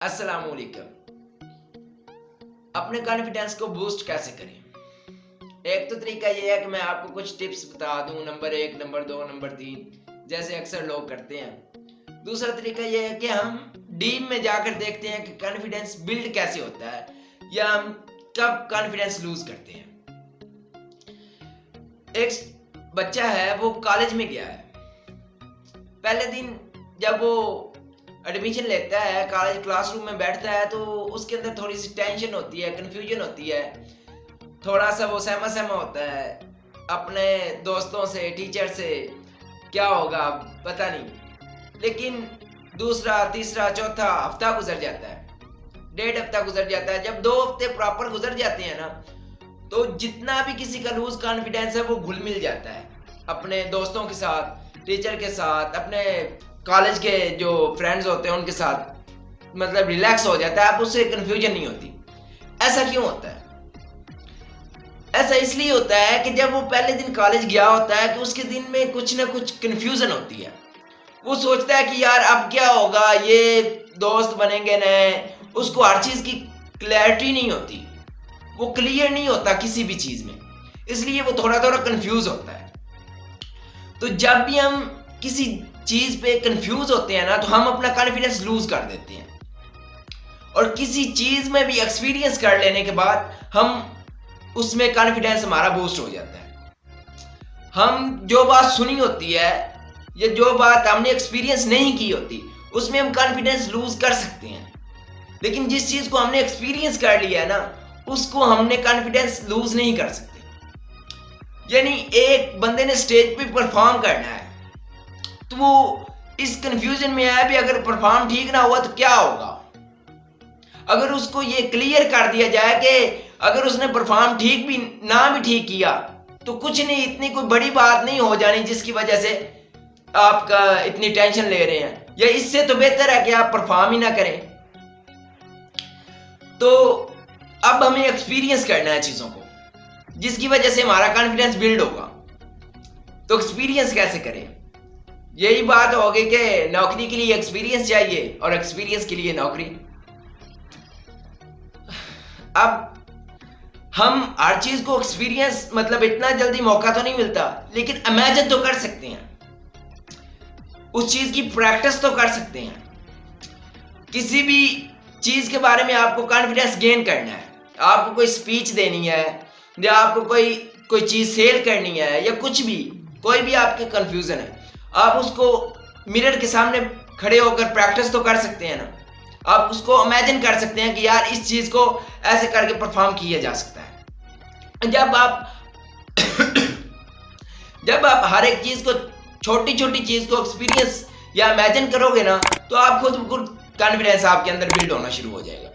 अस्सलाम वालेकुम। अपने कॉन्फिडेंस को बूस्ट कैसे करें? एक तो तरीका ये है कि मैं आपको कुछ टिप्स बता दूं, नंबर 1, नंबर 2, नंबर 3, जैसे अक्सर लोग करते हैं। दूसरा तरीका ये है कि हम डीप में जाकर देखते हैं कि कॉन्फिडेंस बिल्ड कैसे होता है या हम कब कॉन्फिडेंस लूज करते हैं। एक बच्चा है, वो कॉलेज में गया है। पहले दिन जब वो एडमिशन लेता है, कॉलेज क्लासरूम में बैठता है, तो उसके अंदर थोड़ी सी टेंशन होती है, कंफ्यूजन होती है, थोड़ा सा वो सहमा सहमा होता है अपने दोस्तों से, टीचर से, क्या होगा पता नहीं। लेकिन दूसरा, तीसरा, चौथा हफ्ता गुजर जाता है, 1.5 हफ्ता गुजर जाता है। जब 2 हफ्ते प्रॉपर गुजर जाते हैं ना, तो जितना भी किसी का लूज कॉन्फिडेंस है वो घुल मिल जाता है अपने दोस्तों के साथ, टीचर के साथ, अपने कॉलेज के जो फ्रेंड्स होते हैं उनके साथ, मतलब रिलैक्स हो जाता है, आप उससे कंफ्यूजन नहीं होती। ऐसा क्यों होता है? ऐसा इसलिए होता है कि जब वो पहले दिन कॉलेज गया होता है कि उसके दिन में कुछ ना कुछ कंफ्यूजन होती है। वो सोचता है कि यार अब क्या होगा, ये दोस्त बनेंगे नए, उसको हर चीज की क्लैरिटी नहीं होती, वो क्लियर नहीं होता किसी भी चीज में, इसलिए वो थोड़ा थोड़ा कंफ्यूज होता है। तो जब भी हम किसी चीज पे कंफ्यूज होते हैं ना, तो हम अपना कॉन्फिडेंस लूज कर देते हैं। और किसी चीज में भी एक्सपीरियंस कर लेने के बाद हम उसमें कॉन्फिडेंस हमारा बूस्ट हो जाता है। हम जो बात सुनी होती है या जो बात हमने एक्सपीरियंस नहीं की होती, उसमें हम कॉन्फिडेंस लूज कर सकते हैं। लेकिन जिस चीज को हमने एक्सपीरियंस कर लिया है ना, उसको हमने कॉन्फिडेंस लूज नहीं कर सकते। यानी एक बंदे ने स्टेज पे परफॉर्म करना है, तो वो इस कंफ्यूजन में है भी, अगर परफॉर्म ठीक ना हुआ तो क्या होगा। अगर उसको ये क्लियर कर दिया जाए कि अगर उसने परफॉर्म ठीक भी ना भी ठीक किया तो कुछ नहीं, इतनी कोई बड़ी बात नहीं हो जानी जिसकी वजह से आपका इतनी टेंशन ले रहे हैं, या इससे तो बेहतर है कि आप परफॉर्म ही ना करें। तो अब हमें एक्सपीरियंस करना है चीजों को, जिसकी वजह से हमारा कॉन्फिडेंस बिल्ड होगा। तो एक्सपीरियंस कैसे करें? यही बात होगी कि नौकरी के लिए एक्सपीरियंस चाहिए और एक्सपीरियंस के लिए नौकरी। अब हम हर चीज को एक्सपीरियंस, मतलब इतना जल्दी मौका तो नहीं मिलता, लेकिन इमेजिन तो कर सकते हैं, उस चीज की प्रैक्टिस तो कर सकते हैं। किसी भी चीज के बारे में आपको कॉन्फिडेंस गेन करना है, आपको कोई स्पीच देनी है या आपको कोई चीज सेल करनी है या कुछ भी, कोई भी आपके कंफ्यूजन है, आप उसको मिरर के सामने खड़े होकर प्रैक्टिस तो कर सकते हैं ना। आप उसको इमेजिन कर सकते हैं कि यार इस चीज को ऐसे करके परफॉर्म किया जा सकता है। जब आप हर एक चीज को, छोटी छोटी चीज को एक्सपीरियंस या इमेजिन करोगे ना, तो आप खुद कॉन्फिडेंस आपके अंदर बिल्ड होना शुरू हो जाएगा।